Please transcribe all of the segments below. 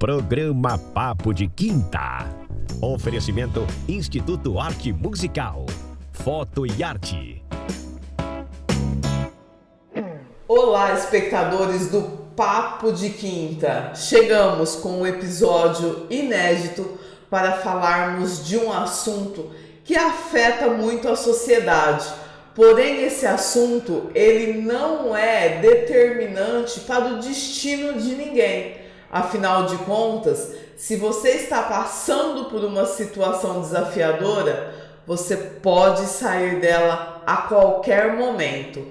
Programa Papo de Quinta. Oferecimento Instituto Arte Musical. Foto e Arte. Olá, espectadores do Papo de Quinta. Chegamos com um episódio inédito para falarmos de um assunto que afeta muito a sociedade. Porém, esse assunto, ele não é determinante para o destino de ninguém. Afinal de contas, se você está passando por uma situação desafiadora, você pode sair dela a qualquer momento.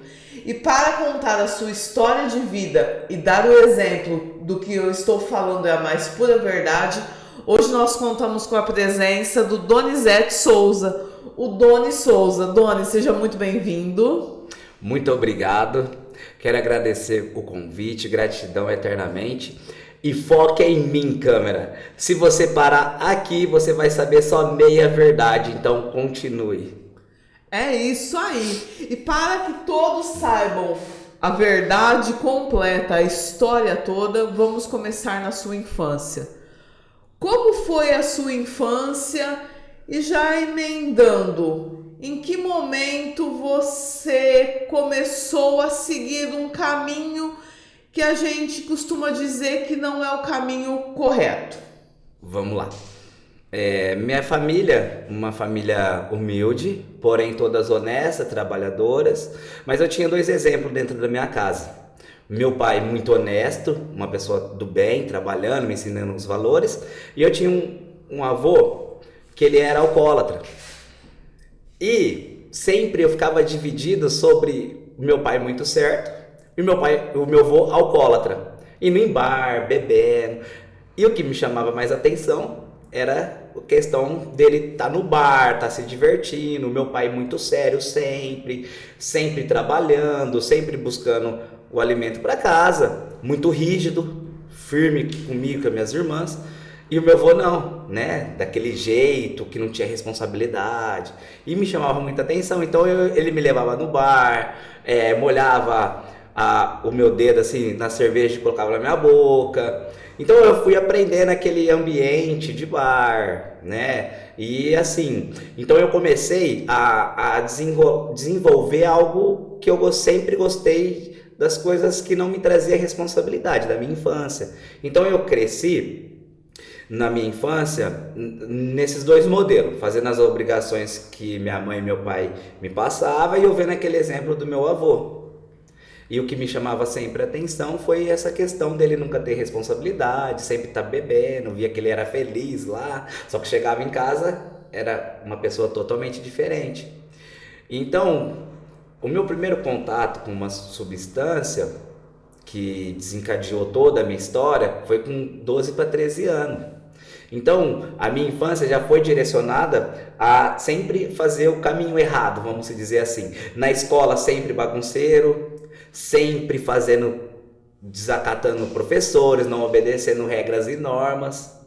E para contar a sua história de vida e dar o exemplo do que eu estou falando é a mais pura verdade, hoje nós contamos com a presença do Donizete Souza. O Doni Souza. Doni, seja muito bem-vindo. Muito obrigado. Quero agradecer o convite, gratidão eternamente. E foca em mim, câmera. Se você parar aqui, você vai saber só meia verdade, então continue. É isso aí. E para que todos saibam a verdade completa, a história toda, vamos começar na sua infância. Como foi a sua infância? E já emendando, em que momento você começou a seguir um caminho que a gente costuma dizer que não é o caminho correto? Vamos lá. Minha família, uma família humilde, porém todas honestas, trabalhadoras, mas eu tinha dois exemplos dentro da minha casa. Meu pai muito honesto, uma pessoa do bem, trabalhando, me ensinando os valores, e eu tinha um avô que ele era alcoólatra. E sempre eu ficava dividido sobre meu pai muito certo e o meu avô alcoólatra, indo em bar, bebendo. E o que me chamava mais atenção era a questão dele estar no bar, estar se divertindo. Meu pai muito sério sempre trabalhando, sempre buscando o alimento para casa, muito rígido, firme comigo, com as minhas irmãs. E o meu avô não, né? Daquele jeito, que não tinha responsabilidade. E me chamava muita atenção. Então ele me levava no bar, molhava o meu dedo assim na cerveja e colocava na minha boca. Então eu fui aprendendo aquele ambiente de bar, né? E assim, então eu comecei a desenvolver algo que eu sempre gostei, das coisas que não me trazia responsabilidade, da minha infância. Então eu cresci na minha infância nesses dois modelos, fazendo as obrigações que minha mãe e meu pai me passavam e eu vendo aquele exemplo do meu avô. E o que me chamava sempre a atenção foi essa questão dele nunca ter responsabilidade, sempre estar bebendo, via que ele era feliz lá, só que chegava em casa, era uma pessoa totalmente diferente. Então, o meu primeiro contato com uma substância que desencadeou toda a minha história foi com 12 para 13 anos. Então, a minha infância já foi direcionada a sempre fazer o caminho errado, vamos dizer assim. Na escola, sempre bagunceiro, sempre desacatando professores, não obedecendo regras e normas,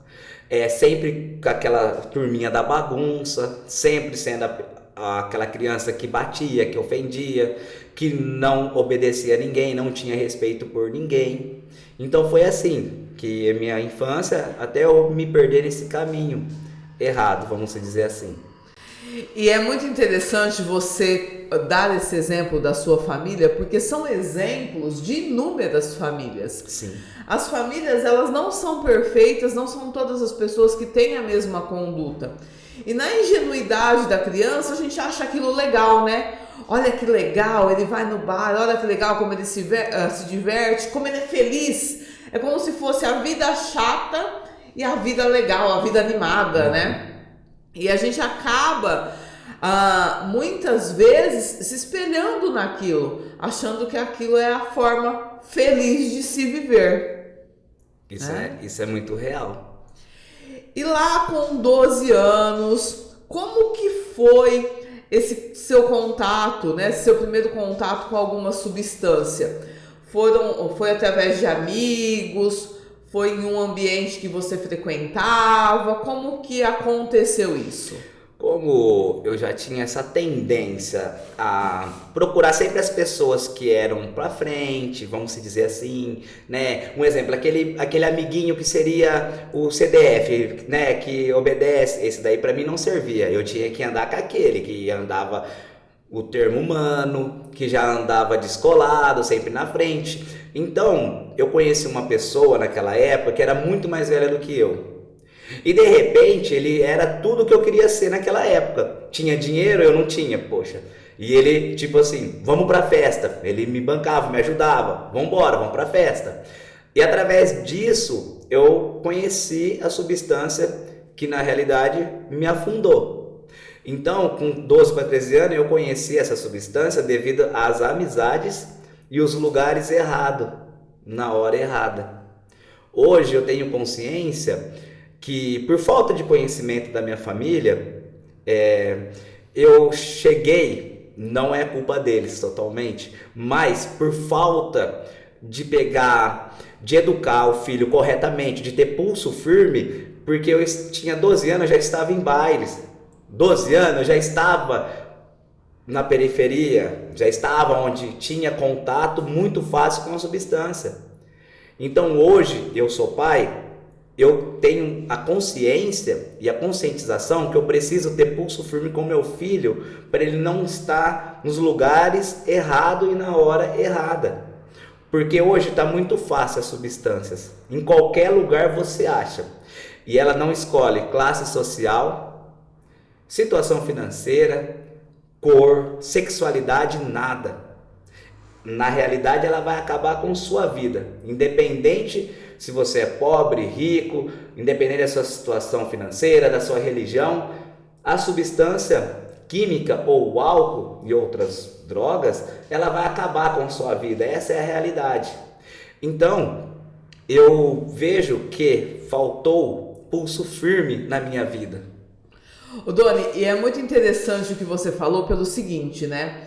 sempre com aquela turminha da bagunça, sempre sendo aquela criança que batia, que ofendia, que não obedecia a ninguém, não tinha respeito por ninguém. Então foi assim que a minha infância, até eu me perder nesse caminho errado, vamos dizer assim. E é muito interessante você dar esse exemplo da sua família, porque são exemplos de inúmeras famílias. Sim. As famílias, elas não são perfeitas, não são todas as pessoas que têm a mesma conduta. E na ingenuidade da criança, a gente acha aquilo legal, né? Olha que legal, ele vai no bar, olha que legal como ele se diverte, como ele é feliz. É como se fosse a vida chata e a vida legal, a vida animada, né? E a gente acaba, muitas vezes, se espelhando naquilo, achando que aquilo é a forma feliz de se viver. Isso é muito real. E lá com 12 anos, como que foi esse seu contato, né? Seu primeiro contato com alguma substância? Foi através de amigos? Foi em um ambiente que você frequentava? Como que aconteceu isso? Como eu já tinha essa tendência a procurar sempre as pessoas que eram pra frente, vamos se dizer assim, né? Um exemplo, aquele amiguinho que seria o CDF, né? Que obedece, esse daí pra mim não servia. Eu tinha que andar com aquele que andava o termo humano, que já andava descolado, sempre na frente. Então, eu conheci uma pessoa naquela época que era muito mais velha do que eu. E de repente ele era tudo que eu queria ser naquela época. Tinha dinheiro, eu não tinha, poxa. E ele, tipo assim, vamos pra festa. Ele me bancava, me ajudava. Vamos embora, vamos pra festa. E através disso eu conheci a substância que na realidade me afundou. Então, com 12 para 13 anos, eu conheci essa substância devido às amizades e os lugares errados, na hora errada. Hoje eu tenho consciência que por falta de conhecimento da minha família, eu cheguei, não é culpa deles totalmente, mas por falta de de educar o filho corretamente, de ter pulso firme, porque eu tinha 12 anos, eu já estava em bailes, 12 anos eu já estava na periferia, já estava onde tinha contato muito fácil com a substância. Então hoje eu sou pai, eu tenho a consciência e a conscientização que eu preciso ter pulso firme com meu filho para ele não estar nos lugares errados e na hora errada. Porque hoje está muito fácil as substâncias. Em qualquer lugar você acha. E ela não escolhe classe social, situação financeira, cor, sexualidade, nada. Na realidade ela vai acabar com sua vida, independente se você é pobre, rico, independente da sua situação financeira, da sua religião. A substância química ou o álcool e outras drogas, ela vai acabar com sua vida, essa é a realidade. Então eu vejo que faltou pulso firme na minha vida. O Doni, e é muito interessante o que você falou pelo seguinte, né?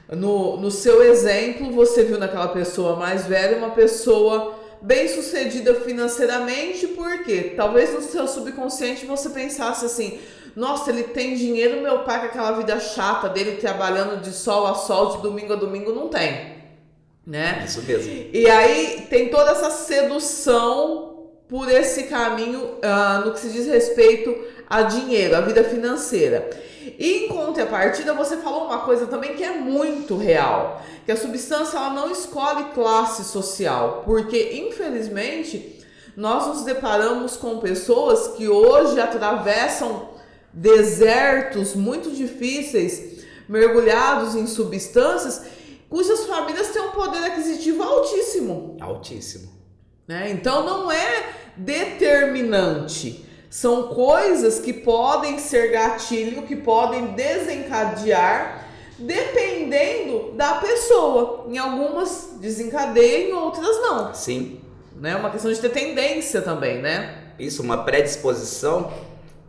No seu exemplo, você viu naquela pessoa mais velha uma pessoa bem sucedida financeiramente, porque talvez no seu subconsciente você pensasse assim: nossa, ele tem dinheiro, meu pai com aquela vida chata dele trabalhando de sol a sol, de domingo a domingo, não tem, né? Isso mesmo. E aí tem toda essa sedução por esse caminho no que se diz respeito a dinheiro, a vida financeira. E em contrapartida, você falou uma coisa também que é muito real, que a substância ela não escolhe classe social, porque infelizmente nós nos deparamos com pessoas que hoje atravessam desertos muito difíceis, mergulhados em substâncias, cujas famílias têm um poder aquisitivo altíssimo. Altíssimo. Né? Então não é determinante. São coisas que podem ser gatilho, que podem desencadear, dependendo da pessoa. Em algumas desencadeiam, em outras não. Sim. É uma questão de ter tendência também, né? Isso, uma predisposição,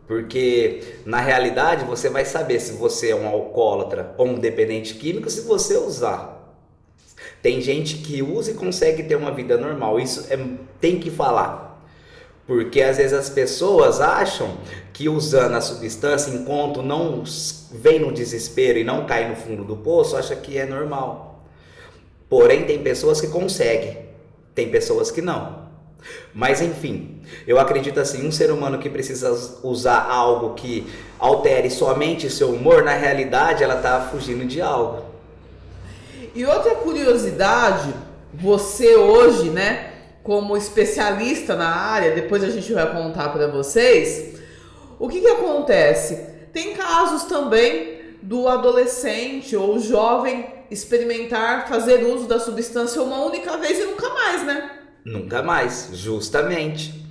porque na realidade você vai saber se você é um alcoólatra ou um dependente químico se você usar. Tem gente que usa e consegue ter uma vida normal, isso tem que falar. Porque às vezes as pessoas acham que usando a substância, enquanto não vem no desespero e não cai no fundo do poço, acha que é normal. Porém, tem pessoas que conseguem, tem pessoas que não. Mas enfim, eu acredito assim, um ser humano que precisa usar algo que altere somente seu humor, na realidade ela está fugindo de algo. E outra curiosidade, você hoje, né, como especialista na área, depois a gente vai contar para vocês, o que acontece? Tem casos também do adolescente ou jovem experimentar fazer uso da substância uma única vez e nunca mais, né? Nunca mais, justamente.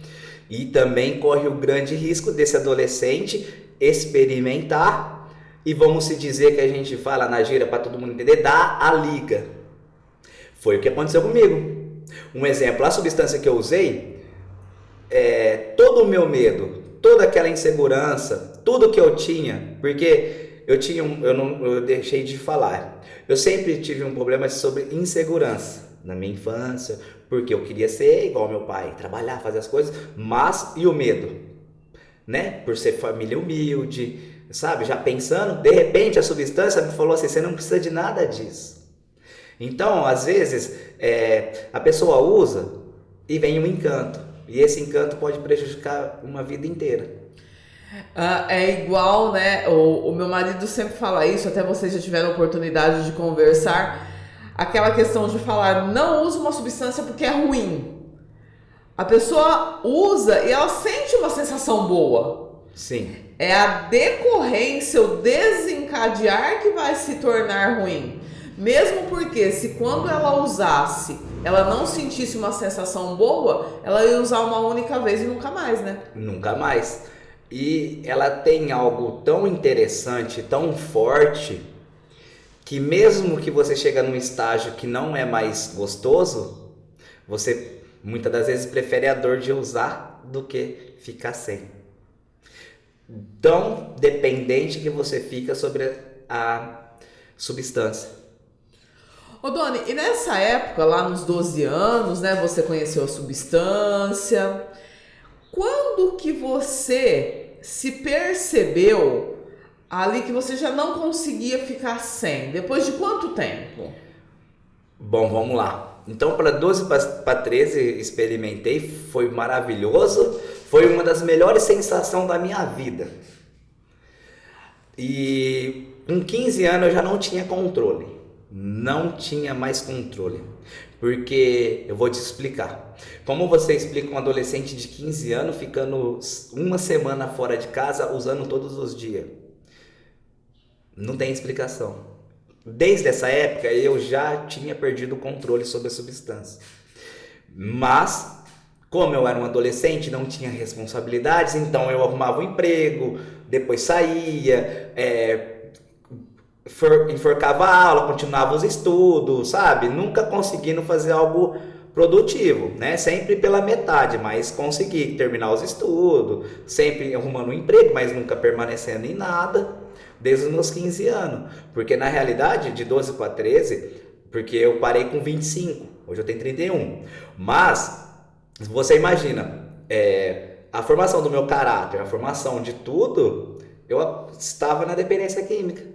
E também corre o grande risco desse adolescente experimentar e vamos se dizer que a gente fala na gíria para todo mundo entender, dar a liga. Foi o que aconteceu comigo. Um exemplo, a substância que eu usei, todo o meu medo, toda aquela insegurança, tudo que eu tinha, porque eu deixei de falar. Eu sempre tive um problema sobre insegurança na minha infância, porque eu queria ser igual ao meu pai, trabalhar, fazer as coisas, mas e o medo, né? Por ser família humilde, sabe, já pensando, de repente a substância me falou assim, você não precisa de nada disso. Então, às vezes, a pessoa usa e vem um encanto. E esse encanto pode prejudicar uma vida inteira. É igual, né? O meu marido sempre fala isso, até vocês já tiveram oportunidade de conversar. Aquela questão de falar, não use uma substância porque é ruim. A pessoa usa e ela sente uma sensação boa. Sim. É a decorrência, o desencadear que vai se tornar ruim. Mesmo porque se quando ela usasse, ela não sentisse uma sensação boa, ela ia usar uma única vez e nunca mais, né? Nunca mais. E ela tem algo tão interessante, tão forte, que mesmo que você chega num estágio que não é mais gostoso, você muitas das vezes prefere a dor de usar do que ficar sem. Tão dependente que você fica sobre a substância. Ô Doni, e nessa época, lá nos 12 anos, né, você conheceu a substância. Quando que você se percebeu ali que você já não conseguia ficar sem? Depois de quanto tempo? Bom, vamos lá. Então, para 12 para 13, experimentei, foi maravilhoso, foi uma das melhores sensações da minha vida. E com 15 anos eu já não tinha controle. Não tinha mais controle, porque eu vou te explicar. Como você explica um adolescente de 15 anos ficando uma semana fora de casa usando todos os dias? Não tem explicação. Desde essa época eu já tinha perdido o controle sobre a substância. Mas, como eu era um adolescente, não tinha responsabilidades, então eu arrumava um emprego, depois saía, enforcava a aula, continuava os estudos, sabe? Nunca conseguindo fazer algo produtivo, né? Sempre pela metade, mas consegui terminar os estudos, sempre arrumando um emprego, mas nunca permanecendo em nada, desde os meus 15 anos. Porque na realidade, de 12 para 13, porque eu parei com 25, hoje eu tenho 31. Mas, você imagina, a formação do meu caráter, a formação de tudo, eu estava na dependência química.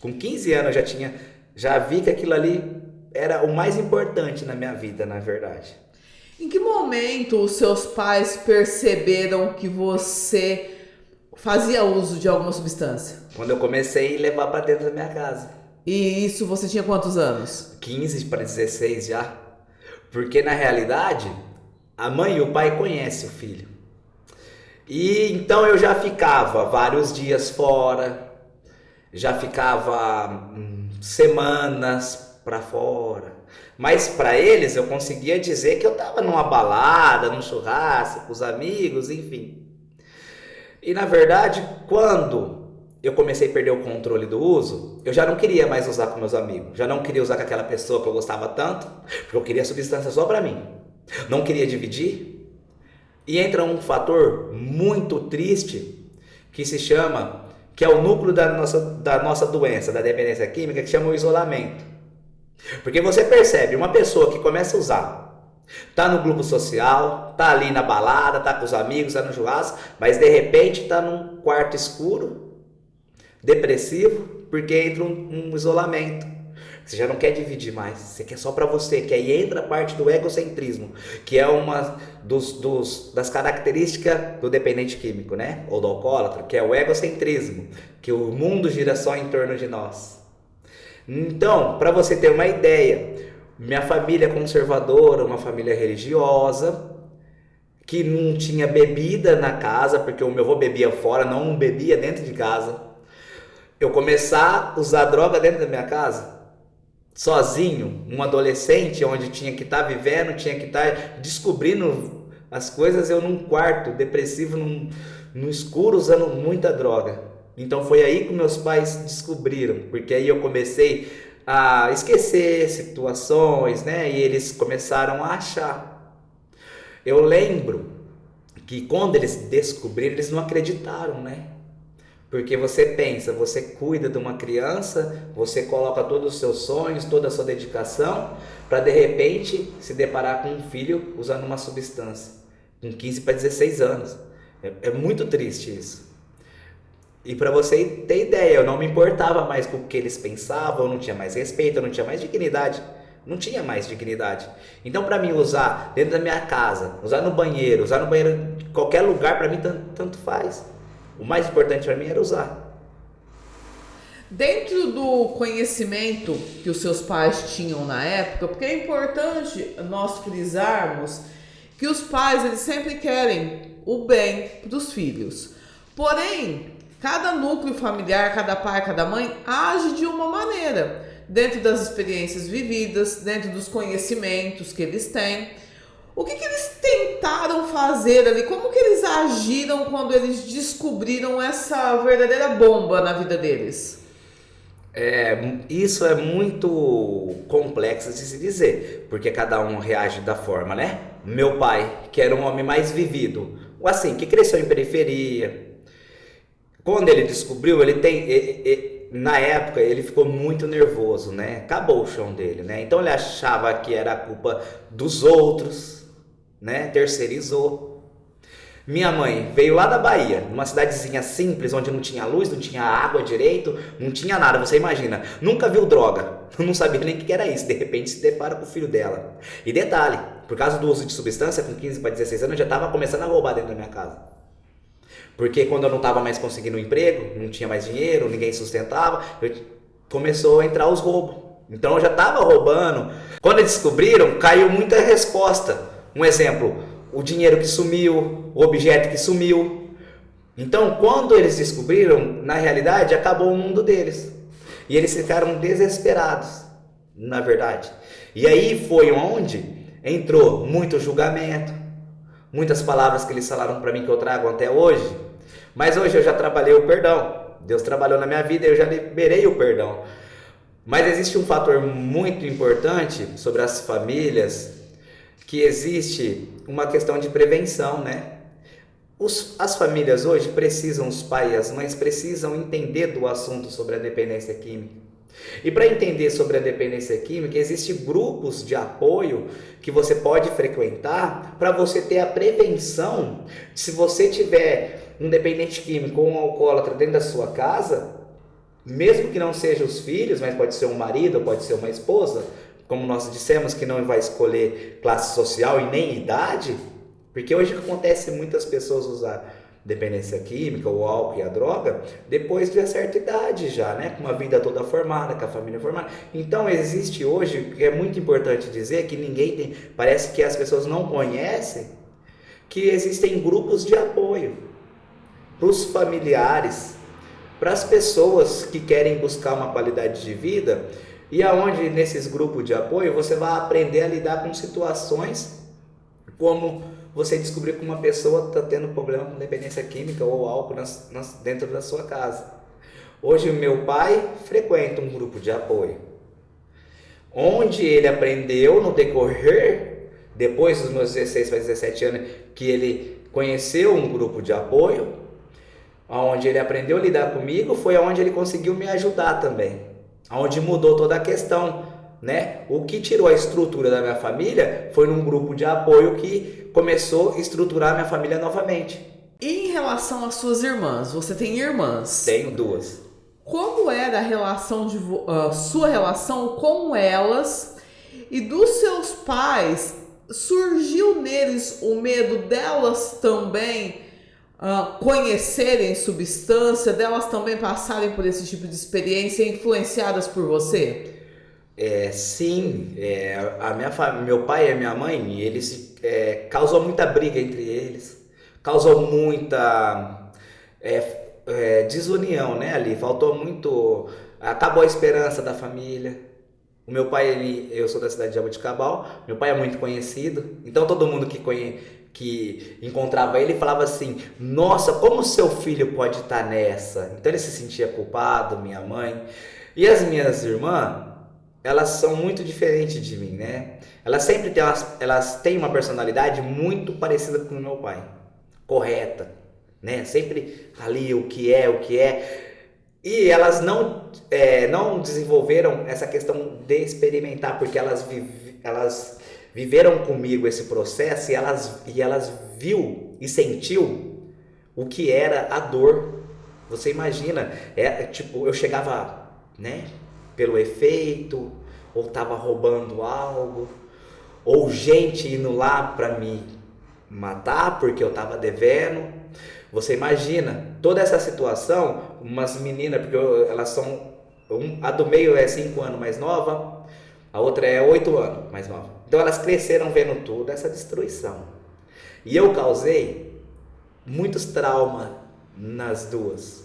Com 15 anos eu já vi que aquilo ali era o mais importante na minha vida, na verdade. Em que momento os seus pais perceberam que você fazia uso de alguma substância? Quando eu comecei a levar para dentro da minha casa. E isso você tinha quantos anos? 15 para 16 já. Porque na realidade, a mãe e o pai conhecem o filho. E então eu já ficava vários dias fora. Já ficava semanas para fora. Mas para eles eu conseguia dizer que eu estava numa balada, num churrasco, com os amigos, enfim. E na verdade, quando eu comecei a perder o controle do uso, eu já não queria mais usar com meus amigos. Já não queria usar com aquela pessoa que eu gostava tanto, porque eu queria substância só para mim. Não queria dividir. E entra um fator muito triste que se chama... que é o núcleo da nossa doença, da dependência química, que chama o isolamento. Porque você percebe, uma pessoa que começa a usar, tá no grupo social, tá ali na balada, tá com os amigos, tá no churrasco, mas de repente tá num quarto escuro, depressivo, porque entra um isolamento. Você já não quer dividir mais, você quer só para você, que aí entra a parte do egocentrismo, que é uma das características do dependente químico, né? Ou do alcoólatra, que é o egocentrismo, que o mundo gira só em torno de nós. Então, para você ter uma ideia, minha família é conservadora, uma família religiosa, que não tinha bebida na casa, porque o meu avô bebia fora, não bebia dentro de casa. Eu começar a usar droga dentro da minha casa, sozinho, um adolescente, onde tinha que estar vivendo, tinha que estar descobrindo as coisas, eu num quarto, depressivo, no escuro, usando muita droga. Então foi aí que meus pais descobriram, porque aí eu comecei a esquecer situações, né? E eles começaram a achar. Eu lembro que quando eles descobriram, eles não acreditaram, né? Porque você pensa, você cuida de uma criança, você coloca todos os seus sonhos, toda a sua dedicação, para de repente se deparar com um filho usando uma substância, com 15 para 16 anos. É muito triste isso. E para você ter ideia, eu não me importava mais com o que eles pensavam, eu não tinha mais respeito, eu não tinha mais dignidade. Não tinha mais dignidade. Então, para mim, usar dentro da minha casa, usar no banheiro de qualquer lugar, para mim, tanto faz. O mais importante para mim era usar. Dentro do conhecimento que os seus pais tinham na época, porque é importante nós frisarmos que os pais, eles sempre querem o bem dos filhos. Porém, cada núcleo familiar, cada pai, cada mãe age de uma maneira, dentro das experiências vividas, dentro dos conhecimentos que eles têm. O que eles tentaram fazer ali? Como que eles agiram quando eles descobriram essa verdadeira bomba na vida deles? Isso é muito complexo de se dizer, porque cada um reage da forma, né? Meu pai, que era um homem mais vivido, assim, que cresceu em periferia, quando ele descobriu, na época ele ficou muito nervoso, né? Acabou o chão dele, né? Então ele achava que era a culpa dos outros, né? Terceirizou. Minha mãe veio lá da Bahia, numa cidadezinha simples, onde não tinha luz, não tinha água direito, não tinha nada, você imagina. Nunca viu droga, não sabia nem o que era isso. De repente se depara com o filho dela. E detalhe, por causa do uso de substância, com 15 para 16 anos, eu já estava começando a roubar dentro da minha casa. Porque quando eu não estava mais conseguindo um emprego, não tinha mais dinheiro, ninguém sustentava, começou a entrar os roubos. Então eu já estava roubando. Quando eles descobriram, caiu muita resposta. Um exemplo, o dinheiro que sumiu, o objeto que sumiu. Então, quando eles descobriram, na realidade, acabou o mundo deles. E eles ficaram desesperados, na verdade. E aí foi onde entrou muito julgamento, muitas palavras que eles falaram para mim que eu trago até hoje. Mas hoje eu já trabalhei o perdão. Deus trabalhou na minha vida e eu já liberei o perdão. Mas existe um fator muito importante sobre as famílias, que existe uma questão de prevenção, né? As famílias hoje precisam, os pais e as mães precisam entender do assunto sobre a dependência química. E para entender sobre a dependência química, existem grupos de apoio que você pode frequentar para você ter a prevenção. Se você tiver um dependente químico ou um alcoólatra dentro da sua casa, mesmo que não sejam os filhos, mas pode ser um marido, pode ser uma esposa, como nós dissemos que não vai escolher classe social e nem idade, porque hoje acontece muitas pessoas usar dependência química, o álcool e a droga, depois de uma certa idade já, né? Com uma vida toda formada, com a família formada. Então existe hoje, que é muito importante dizer, que ninguém tem, parece que as pessoas não conhecem, que existem grupos de apoio para os familiares, para as pessoas que querem buscar uma qualidade de vida, e aonde nesses grupos de apoio você vai aprender a lidar com situações como você descobrir que uma pessoa está tendo problema com dependência química ou álcool dentro da sua casa. Hoje o meu pai frequenta um grupo de apoio, onde ele aprendeu no decorrer, depois dos meus 16 para 17 anos, que ele conheceu um grupo de apoio, onde ele aprendeu a lidar comigo, foi onde ele conseguiu me ajudar também, onde mudou toda a questão, né? O que tirou a estrutura da minha família foi num grupo de apoio que começou a estruturar a minha família novamente. E em relação às suas irmãs, você tem irmãs? Tenho duas. Como era a relação sua relação com elas e dos seus pais? Surgiu neles o medo delas também conhecerem substância, delas também passarem por esse tipo de experiência influenciadas por você? Sim, meu pai e a minha mãe, eles causou muita briga entre eles, causou muita desunião, né, ali, faltou muito, acabou a esperança da família. O meu pai, eu sou da cidade de Jaboticabal, meu pai é muito conhecido, então todo mundo que encontrava ele falava assim: nossa, como seu filho pode estar nessa? Então ele se sentia culpado, minha mãe. E as minhas irmãs, elas são muito diferentes de mim, né? Elas sempre têm uma personalidade muito parecida com o meu pai, correta, né? Sempre ali o que é. E elas não desenvolveram essa questão de experimentar, porque elas viveram comigo esse processo e elas viu e sentiu o que era a dor Você imagina, tipo, eu chegava, né, pelo efeito, ou tava roubando algo, ou gente indo lá para me matar porque eu tava devendo. Você imagina toda essa situação, umas meninas, porque elas são, a do meio é 5 anos mais nova, a outra é 8 anos mais nova. Então elas cresceram vendo tudo, essa destruição. E eu causei muitos traumas nas duas,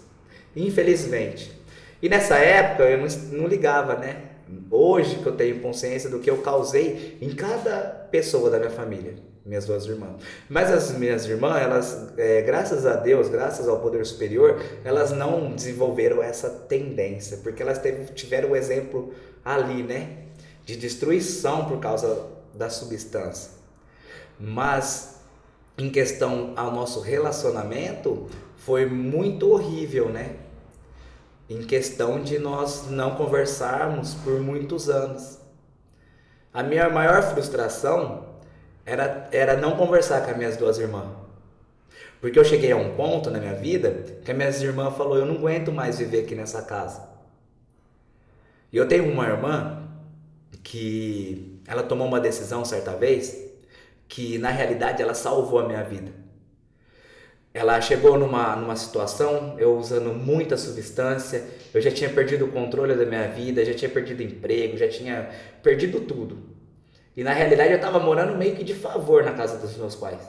infelizmente. E nessa época eu não ligava, né? Hoje que eu tenho consciência do que eu causei em cada pessoa da minha família, minhas 2 irmãs. Mas as minhas irmãs, elas, graças a Deus, graças ao poder superior, elas não desenvolveram essa tendência, porque elas tiveram o exemplo ali, né? De destruição por causa da substância. Mas em questão ao nosso relacionamento, foi muito horrível, né? Em questão de nós não conversarmos por muitos anos. A minha maior frustração era não conversar com as minhas 2 irmãs. Porque eu cheguei a um ponto na minha vida que as minhas irmãs falaram, eu não aguento mais viver aqui nessa casa. E eu tenho uma irmã que ela tomou uma decisão certa vez que na realidade ela salvou a minha vida. Ela chegou numa situação, eu usando muita substância, eu já tinha perdido o controle da minha vida, já tinha perdido emprego, já tinha perdido tudo. E na realidade eu estava morando meio que de favor na casa dos meus pais.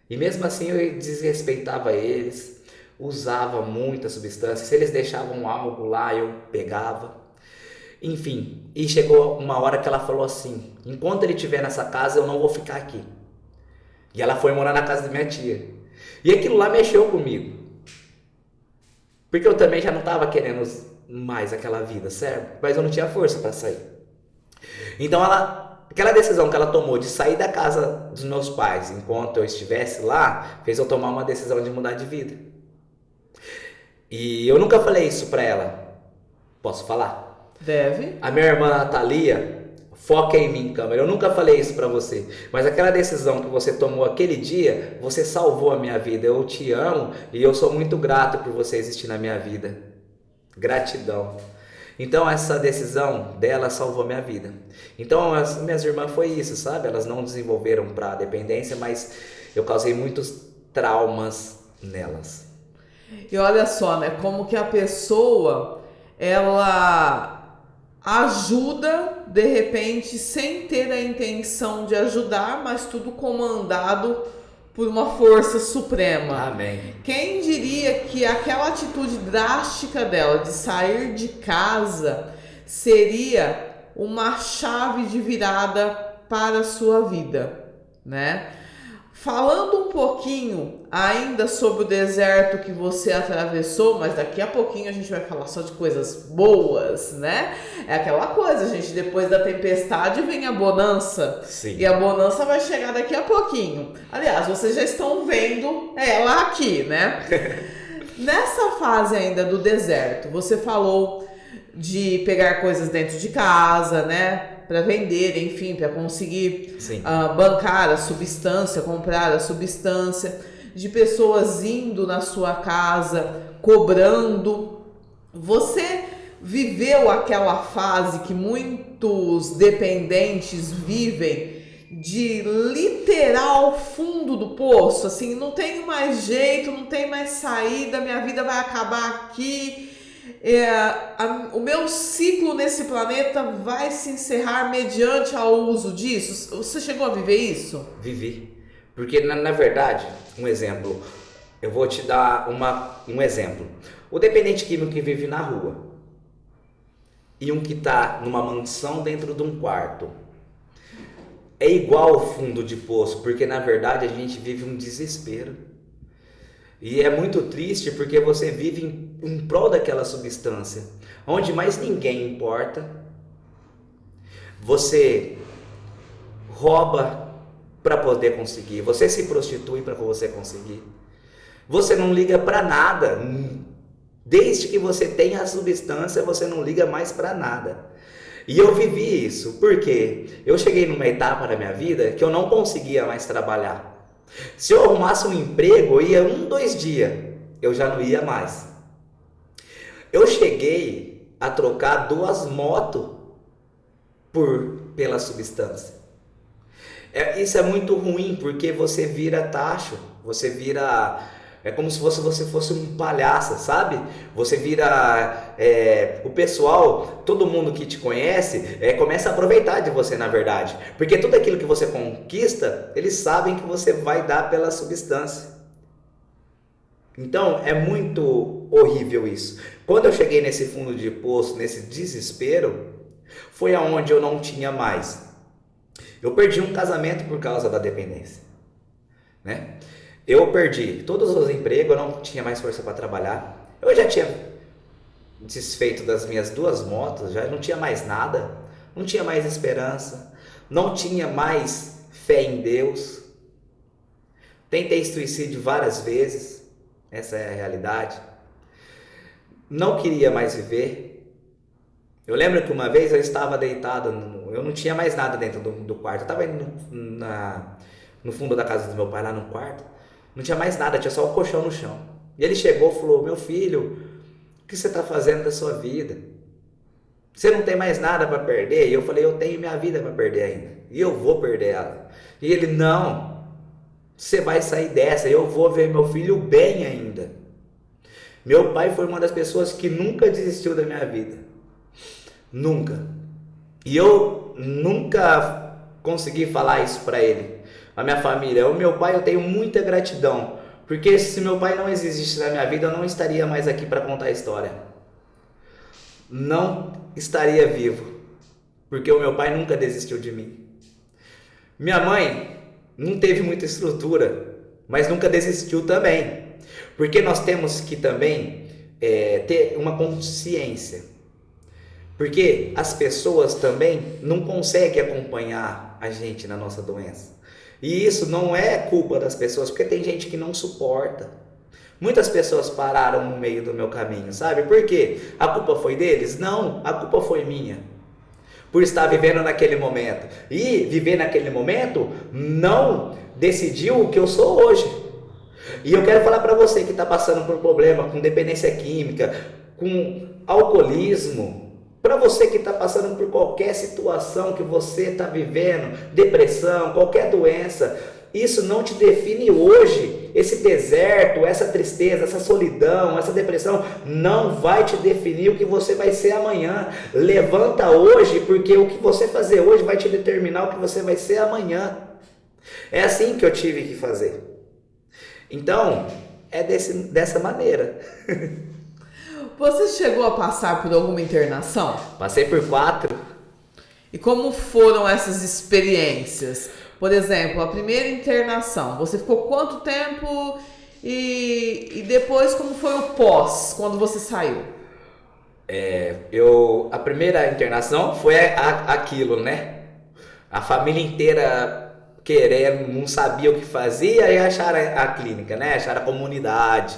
E mesmo assim eu desrespeitava eles, usava muita substância, se eles deixavam algo lá eu pegava. Enfim, e chegou uma hora que ela falou assim, enquanto ele estiver nessa casa eu não vou ficar aqui. E ela foi morar na casa da minha tia. E aquilo lá mexeu comigo. Porque eu também já não estava querendo mais aquela vida, certo? Mas eu não tinha força para sair. Então aquela decisão que ela tomou de sair da casa dos meus pais enquanto eu estivesse lá, fez eu tomar uma decisão de mudar de vida. E eu nunca falei isso para ela. Posso falar? Deve. A minha irmã Thalia, foca em mim, câmera. Eu nunca falei isso pra você, mas aquela decisão que você tomou aquele dia, você salvou a minha vida. Eu te amo e eu sou muito grato por você existir na minha vida. Gratidão. Então essa decisão dela salvou a minha vida. Então as minhas irmãs foi isso, sabe? Elas não desenvolveram pra dependência, mas eu causei muitos traumas nelas. E olha só, né? Como que a pessoa, ela ajuda, de repente, sem ter a intenção de ajudar, mas tudo comandado por uma força suprema. Amém. Quem diria que aquela atitude drástica dela de sair de casa seria uma chave de virada para a sua vida, né? Falando um pouquinho ainda sobre o deserto que você atravessou, mas daqui a pouquinho a gente vai falar só de coisas boas, né? É aquela coisa, gente, depois da tempestade vem a bonança. Sim. E a bonança vai chegar daqui a pouquinho. Aliás, vocês já estão vendo ela aqui, né? Nessa fase ainda do deserto, você falou de pegar coisas dentro de casa, né? Para vender, enfim, para conseguir bancar a substância, comprar a substância, de pessoas indo na sua casa, cobrando. Você viveu aquela fase que muitos dependentes vivem, de literal fundo do poço, assim, não tem mais jeito, não tem mais saída, minha vida vai acabar aqui. O meu ciclo nesse planeta vai se encerrar mediante ao uso disso. Você chegou a viver isso? Vivi. Porque na verdade, um exemplo, eu vou te dar um exemplo. O dependente químico que vive na rua e um que está numa mansão dentro de um quarto é igual ao fundo de poço, porque na verdade a gente vive um desespero. E é muito triste porque você vive em prol daquela substância, onde mais ninguém importa. Você rouba para poder conseguir, você se prostitui para você conseguir. Você não liga para nada. Desde que você tenha a substância, você não liga mais para nada. E eu vivi isso, porque eu cheguei numa etapa da minha vida que eu não conseguia mais trabalhar. Se eu arrumasse um emprego, eu ia 1, 2 dias, eu já não ia mais. Eu cheguei a trocar 2 motos pela substância. Isso é muito ruim, porque você vira tacho, você vira... É como se você fosse um palhaço, sabe? Você vira... o pessoal, todo mundo que te conhece, começa a aproveitar de você, na verdade. Porque tudo aquilo que você conquista, eles sabem que você vai dar pela substância. Então, é muito horrível isso. Quando eu cheguei nesse fundo de poço, nesse desespero, foi aonde eu não tinha mais. Eu perdi um casamento por causa da dependência, né? Eu perdi todos os empregos, eu não tinha mais força para trabalhar. Eu já tinha desfeito das minhas 2 motos, já não tinha mais nada, não tinha mais esperança, não tinha mais fé em Deus. Tentei suicídio várias vezes, essa é a realidade. Não queria mais viver. Eu lembro que uma vez eu estava deitado, eu não tinha mais nada dentro do quarto, eu estava indo no fundo da casa do meu pai, lá no quarto, não tinha mais nada, tinha só o colchão no chão. E ele chegou e falou: meu filho, o que você está fazendo da sua vida? Você não tem mais nada para perder? E eu falei: eu tenho minha vida para perder ainda, e eu vou perder ela. E ele: não, você vai sair dessa, eu vou ver meu filho bem ainda. Meu pai foi uma das pessoas que nunca desistiu da minha vida. Nunca. E eu nunca consegui falar isso para ele, a minha família. O meu pai, eu tenho muita gratidão, porque se meu pai não existisse na minha vida, eu não estaria mais aqui para contar a história. Não estaria vivo, porque o meu pai nunca desistiu de mim. Minha mãe não teve muita estrutura, mas nunca desistiu também, porque nós temos que também ter uma consciência. Porque as pessoas também não conseguem acompanhar a gente na nossa doença. E isso não é culpa das pessoas, porque tem gente que não suporta. Muitas pessoas pararam no meio do meu caminho, sabe? Por quê? A culpa foi deles? Não, a culpa foi minha. Por estar vivendo naquele momento. E viver naquele momento não decidiu o que eu sou hoje. E eu quero falar para você que está passando por problema com dependência química, com alcoolismo, para você que está passando por qualquer situação que você está vivendo, depressão, qualquer doença, isso não te define hoje. Esse deserto, essa tristeza, essa solidão, essa depressão não vai te definir o que você vai ser amanhã. Levanta hoje, porque o que você fazer hoje vai te determinar o que você vai ser amanhã. É assim que eu tive que fazer. Então, é dessa maneira. Você chegou a passar por alguma internação? Passei por 4. E como foram essas experiências? Por exemplo, a primeira internação, você ficou quanto tempo? E depois como foi o pós, quando você saiu? A primeira internação foi aquilo, né? A família inteira querendo, não sabia o que fazia, e acharam a clínica, né? Acharam a comunidade.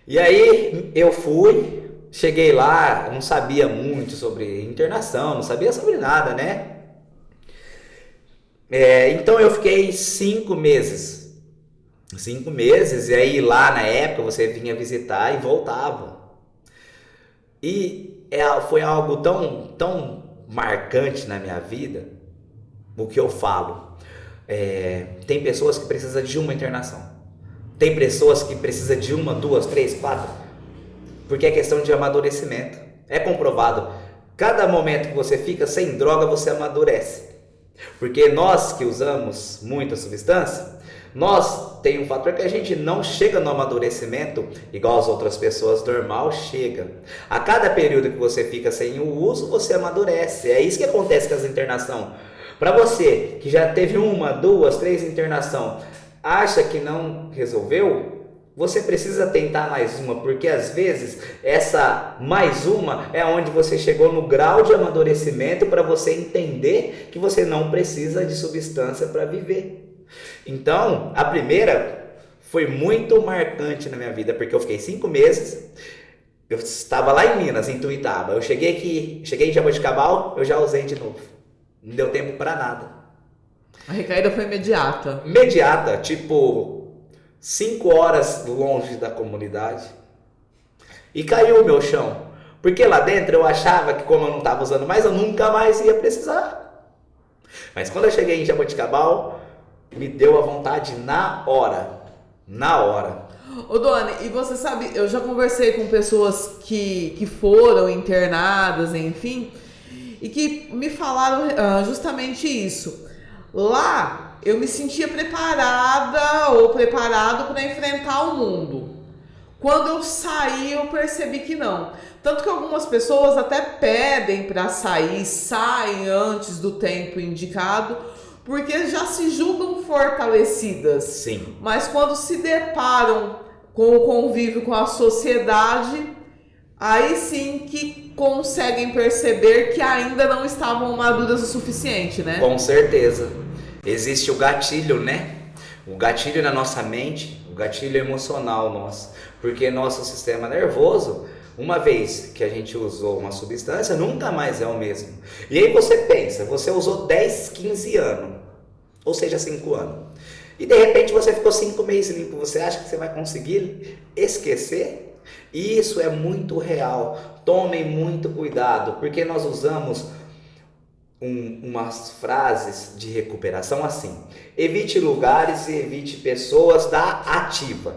E aí eu fui, cheguei lá, não sabia muito sobre internação, não sabia sobre nada, né? Então eu fiquei 5 meses. 5 meses, e aí lá na época você vinha visitar e voltava. E foi algo tão marcante na minha vida, o que eu falo. Tem pessoas que precisam de uma internação. Tem pessoas que precisam de 1, 2, 3, 4, porque é questão de amadurecimento. É comprovado. Cada momento que você fica sem droga, você amadurece. Porque nós que usamos muita substância, nós tem um fator que a gente não chega no amadurecimento igual as outras pessoas normal chega. A cada período que você fica sem o uso, você amadurece. É isso que acontece com as internações. Para você que já teve 1, 2, 3 internação, acha que não resolveu, você precisa tentar mais uma, porque às vezes essa mais uma é onde você chegou no grau de amadurecimento para você entender que você não precisa de substância para viver. Então, a primeira foi muito marcante na minha vida, porque eu fiquei 5 meses, eu estava lá em Minas, em Tuiutaba, eu cheguei em Jaboticabal, eu já usei de novo, não deu tempo para nada. A recaída foi imediata? Imediata, tipo 5 horas longe da comunidade. E caiu o meu chão. Porque lá dentro eu achava que como eu não estava usando mais, eu nunca mais ia precisar. Mas quando eu cheguei em Jaboticabal, me deu a vontade na hora. Na hora. Ô Doni, e você sabe, eu já conversei com pessoas que foram internadas, enfim, e que me falaram justamente isso. Lá eu me sentia preparada ou preparado para enfrentar o mundo. Quando eu saí, eu percebi que não. Tanto que algumas pessoas até pedem para sair, saem antes do tempo indicado, porque já se julgam fortalecidas. Sim. Mas quando se deparam com o convívio com a sociedade, aí sim que conseguem perceber que ainda não estavam maduras o suficiente, né? Com certeza. Existe o gatilho, né? O gatilho na nossa mente, o gatilho emocional nosso. Porque nosso sistema nervoso, uma vez que a gente usou uma substância, nunca mais é o mesmo. E aí você pensa, você usou 10, 15 anos, ou seja, 5 anos. E de repente você ficou 5 meses limpo. Você acha que você vai conseguir esquecer? Isso é muito real. Tomem muito cuidado, porque nós usamos umas frases de recuperação assim: evite lugares e evite pessoas da ativa.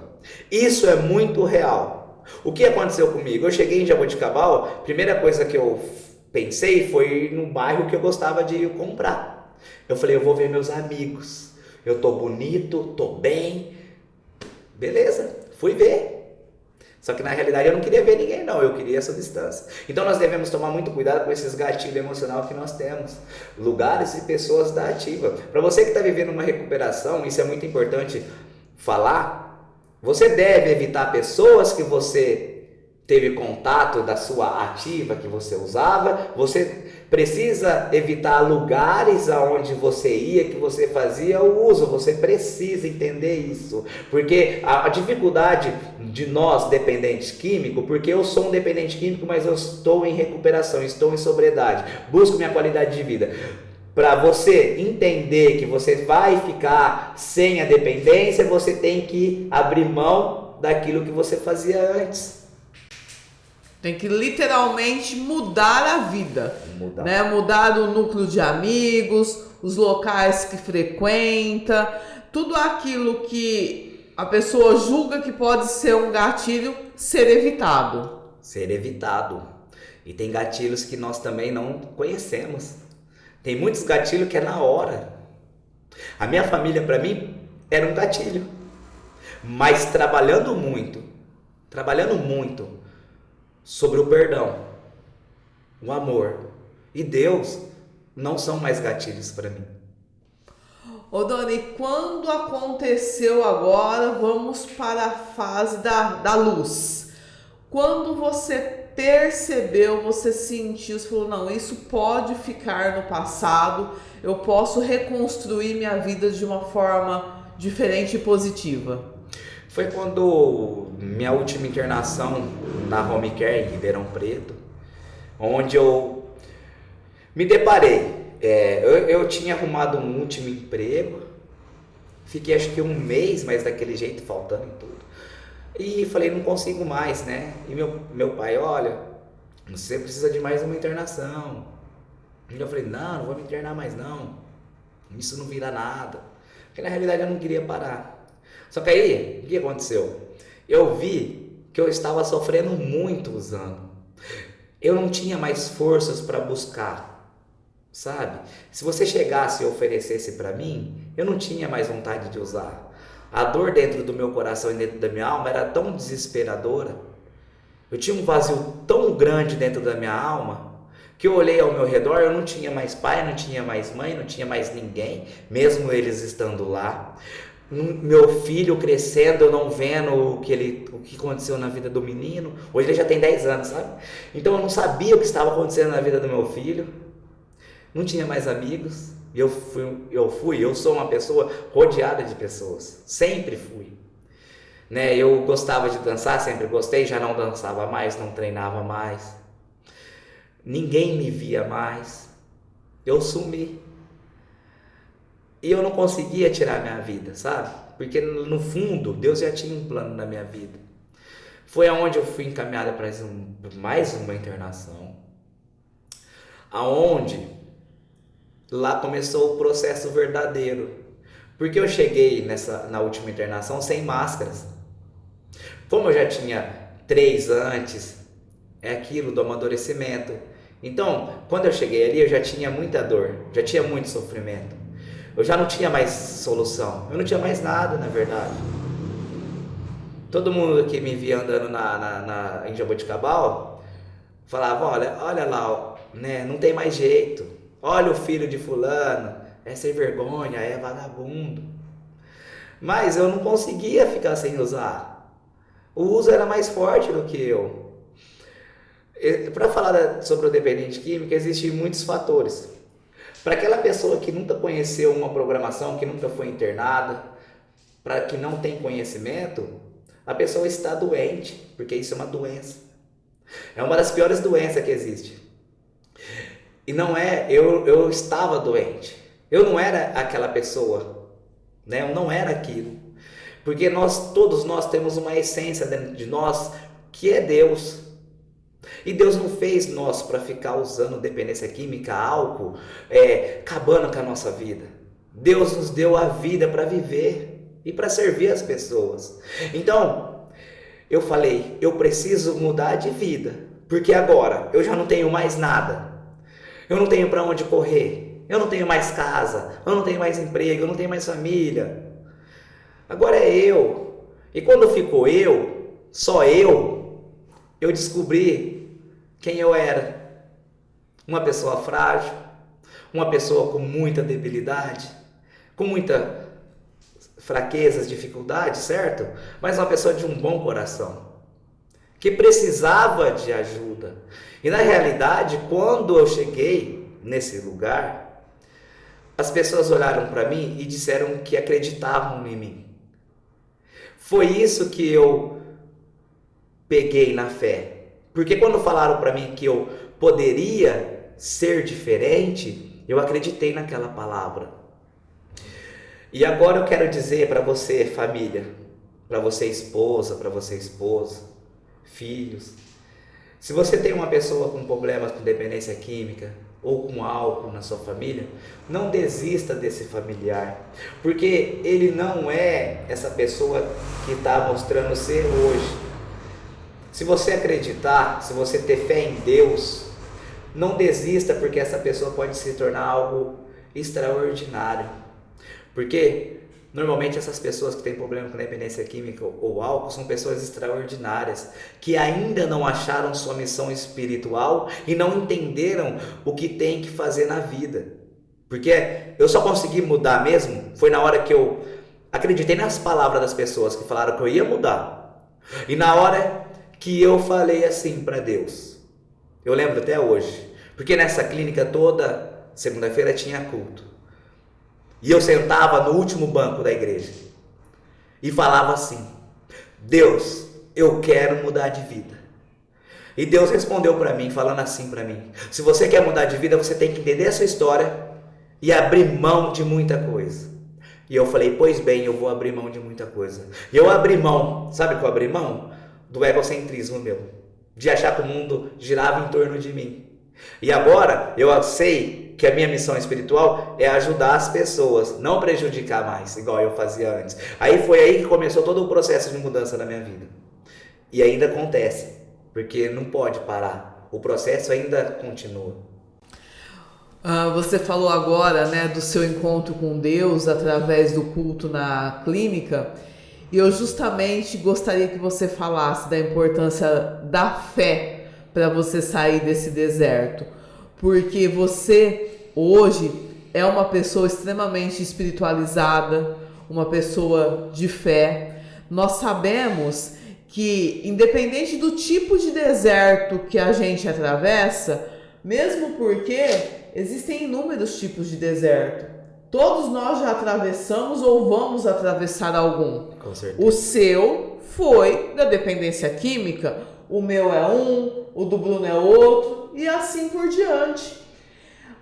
Isso é muito real. O que aconteceu comigo? Eu cheguei em Jaboticabal, primeira coisa que eu pensei foi no bairro que eu gostava de ir comprar. Eu falei, eu vou ver meus amigos, eu tô bonito, tô bem, beleza, fui ver. Só que na realidade eu não queria ver ninguém não, eu queria essa distância. Então nós devemos tomar muito cuidado com esses gatilhos emocionais que nós temos. Lugares e pessoas da ativa. Para você que está vivendo uma recuperação, isso é muito importante falar. Você deve evitar pessoas que você teve contato da sua ativa que você usava. Você precisa evitar lugares aonde você ia, que você fazia o uso. Você precisa entender isso, porque a dificuldade de nós dependentes químicos, porque eu sou um dependente químico, mas eu estou em recuperação, estou em sobriedade, busco minha qualidade de vida. Para você entender que você vai ficar sem a dependência, você tem que abrir mão daquilo que você fazia antes. Tem que literalmente mudar a vida, né? Mudar o núcleo de amigos, os locais que frequenta, tudo aquilo que a pessoa julga que pode ser um gatilho, ser evitado. Ser evitado. E tem gatilhos que nós também não conhecemos. Tem muitos gatilhos que é na hora. A minha família para mim era um gatilho. Mas trabalhando muito sobre o perdão, o amor e Deus não são mais gatilhos para mim. Ô Doni, quando aconteceu agora, vamos para a fase da luz. Quando você percebeu, você sentiu, você falou, não, isso pode ficar no passado, eu posso reconstruir minha vida de uma forma diferente e positiva. Foi quando minha última internação na Home Care em Ribeirão Preto, onde eu me deparei. Eu tinha arrumado um último emprego, fiquei acho que 1 mês, mas daquele jeito, faltando em tudo. E falei, não consigo mais, né? E meu pai, olha, você precisa de mais uma internação. E eu falei, não vou me internar mais não, isso não vira nada. Porque na realidade eu não queria parar. Só que aí, o que aconteceu? Eu vi que eu estava sofrendo muito usando. Eu não tinha mais forças para buscar, sabe? Se você chegasse e oferecesse para mim, eu não tinha mais vontade de usar. A dor dentro do meu coração e dentro da minha alma era tão desesperadora. Eu tinha um vazio tão grande dentro da minha alma, que eu olhei ao meu redor, eu não tinha mais pai, não tinha mais mãe, não tinha mais ninguém, mesmo eles estando lá. Meu filho crescendo, eu não vendo o que aconteceu na vida do menino. Hoje ele já tem 10 anos, sabe? Então eu não sabia o que estava acontecendo na vida do meu filho. Não tinha mais amigos. Eu sou uma pessoa rodeada de pessoas. Sempre fui. Né? Eu gostava de dançar, sempre gostei, já não dançava mais, não treinava mais. Ninguém me via mais. Eu sumi. E eu não conseguia tirar minha vida, sabe? Porque no fundo, Deus já tinha um plano na minha vida. Foi aonde eu fui encaminhada para mais uma internação, aonde lá começou o processo verdadeiro, porque eu cheguei na última internação sem máscaras. Como eu já tinha 3 antes, é aquilo do amadurecimento. Então, quando eu cheguei ali, eu já tinha muita dor, já tinha muito sofrimento. Eu já não tinha mais solução, eu não tinha mais nada, na verdade. Todo mundo que me via andando em Jaboticabal falava, olha lá, né, não tem mais jeito. Olha o filho de fulano, é sem vergonha, é vagabundo. Mas eu não conseguia ficar sem usar. O uso era mais forte do que eu. Para falar sobre o dependente químico, existem muitos fatores. Para aquela pessoa que nunca conheceu uma programação, que nunca foi internada, para que não tem conhecimento, a pessoa está doente, porque isso é uma doença. É uma das piores doenças que existe. E não é, eu estava doente. Eu não era aquela pessoa, né? Eu não era aquilo. Porque todos nós temos uma essência dentro de nós que é Deus. E Deus não fez nós para ficar usando dependência química, álcool, acabando com a nossa vida. Deus nos deu a vida para viver e para servir as pessoas. Então, eu falei, eu preciso mudar de vida, porque agora eu já não tenho mais nada. Eu não tenho para onde correr. Eu não tenho mais casa, eu não tenho mais emprego, eu não tenho mais família. Agora é eu. E quando ficou só eu descobri quem eu era. Uma pessoa frágil, uma pessoa com muita debilidade, com muita fraquezas, dificuldades, certo? Mas uma pessoa de um bom coração, que precisava de ajuda. E na realidade, quando eu cheguei nesse lugar, as pessoas olharam para mim e disseram que acreditavam em mim. Foi isso que eu peguei na fé. Porque quando falaram para mim que eu poderia ser diferente, eu acreditei naquela palavra. E agora eu quero dizer para você, família, para você esposa, filhos, se você tem uma pessoa com problemas com dependência química ou com álcool na sua família, não desista desse familiar, porque ele não é essa pessoa que está mostrando ser hoje. Se você acreditar, se você ter fé em Deus, não desista, porque essa pessoa pode se tornar algo extraordinário. Porque normalmente essas pessoas que têm problema com dependência química ou álcool são pessoas extraordinárias, que ainda não acharam sua missão espiritual e não entenderam o que tem que fazer na vida. Porque eu só consegui mudar mesmo, foi na hora que eu acreditei nas palavras das pessoas que falaram que eu ia mudar. E na hora que eu falei assim para Deus, eu lembro até hoje, porque nessa clínica toda segunda-feira tinha culto. E eu sentava no último banco da igreja e falava assim: Deus, eu quero mudar de vida. E Deus respondeu para mim, falando assim para mim: se você quer mudar de vida, você tem que entender a sua história e abrir mão de muita coisa. E eu falei: pois bem, eu vou abrir mão de muita coisa. E eu abri mão, sabe o que eu abri mão? Do egocentrismo meu, de achar que o mundo girava em torno de mim. E agora eu sei que a minha missão espiritual é ajudar as pessoas, não prejudicar mais, igual eu fazia antes. Foi aí que começou todo o processo de mudança na minha vida. E ainda acontece, porque não pode parar. O processo ainda continua. Você falou agora, né, do seu encontro com Deus através do culto na clínica. E eu justamente gostaria que você falasse da importância da fé para você sair desse deserto. Porque você hoje é uma pessoa extremamente espiritualizada, uma pessoa de fé. Nós sabemos que, independente do tipo de deserto que a gente atravessa, mesmo porque existem inúmeros tipos de deserto, todos nós já atravessamos ou vamos atravessar algum. Com certeza. O seu foi da dependência química, o meu é um, o do Bruno é outro, e assim por diante.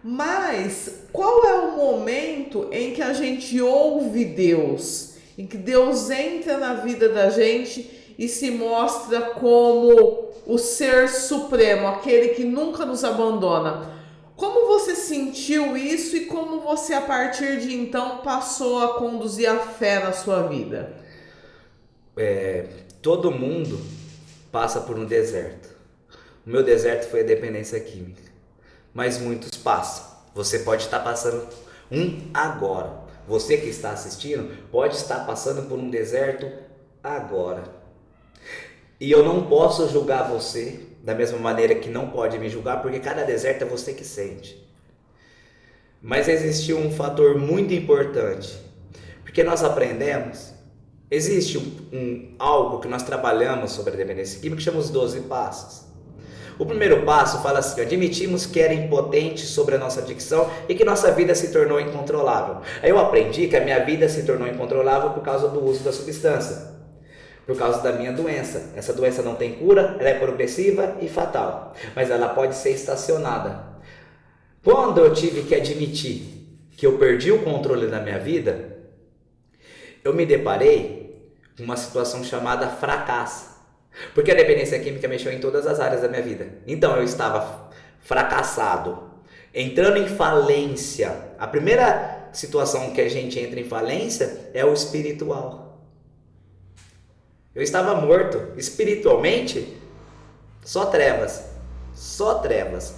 Mas qual é o momento em que a gente ouve Deus, em que Deus entra na vida da gente e se mostra como o ser supremo, aquele que nunca nos abandona. Como você sentiu isso e como você, a partir de então, passou a conduzir a fé na sua vida? Todo mundo passa por um deserto. O meu deserto foi a dependência química, mas muitos passam. Você pode estar passando agora. Você que está assistindo pode estar passando por um deserto agora. E eu não posso julgar você da mesma maneira que não pode me julgar, porque cada deserto é você que sente. Mas existiu um fator muito importante, porque nós aprendemos, existe algo que nós trabalhamos sobre a dependência química que chama os 12 passos. O primeiro passo fala assim: admitimos que era impotente sobre a nossa adicção e que nossa vida se tornou incontrolável. Aí eu aprendi que a minha vida se tornou incontrolável por causa do uso da substância, por causa da minha doença. Essa doença não tem cura, ela é progressiva e fatal, mas ela pode ser estacionada. Quando eu tive que admitir que eu perdi o controle da minha vida, eu me deparei com uma situação chamada fracasso. Porque a dependência química mexeu em todas as áreas da minha vida. Então eu estava fracassado, entrando em falência. A primeira situação que a gente entra em falência é o espiritual. Eu estava morto espiritualmente, só trevas, só trevas.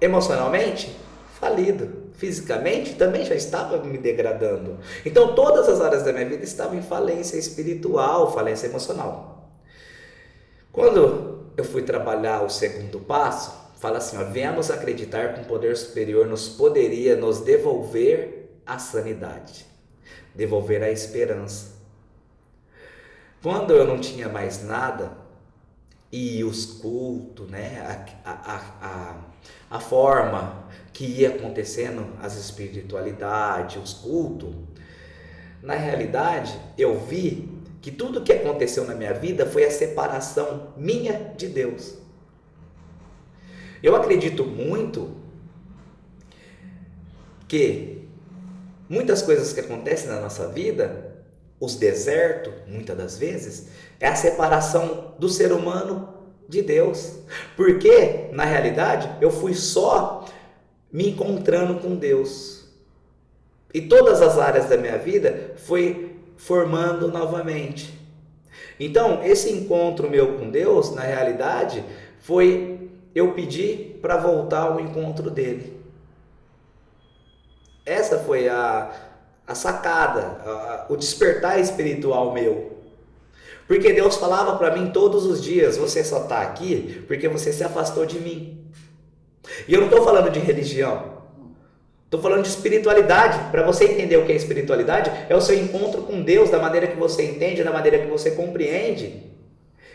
Emocionalmente, falido. Fisicamente, também já estava me degradando. Então todas as áreas da minha vida estavam em falência espiritual, falência emocional. Quando eu fui trabalhar o segundo passo, fala assim: viemos acreditar que um poder superior poderia nos devolver a sanidade, devolver a esperança. Quando eu não tinha mais nada, e os cultos, né, a forma que ia acontecendo, as espiritualidades, os cultos, na realidade eu vi que tudo que aconteceu na minha vida foi a separação minha de Deus. Eu acredito muito que muitas coisas que acontecem na nossa vida, os desertos, muitas das vezes, é a separação do ser humano de Deus. Porque, na realidade, eu fui só me encontrando com Deus. E todas as áreas da minha vida foi formando novamente. Então, esse encontro meu com Deus, na realidade, foi eu pedir para voltar ao encontro dele. Essa foi a sacada, o despertar espiritual meu. Porque Deus falava para mim todos os dias: você só está aqui porque você se afastou de mim. E eu não estou falando de religião. Estou falando de espiritualidade. Para você entender o que é espiritualidade, é o seu encontro com Deus, da maneira que você entende, da maneira que você compreende.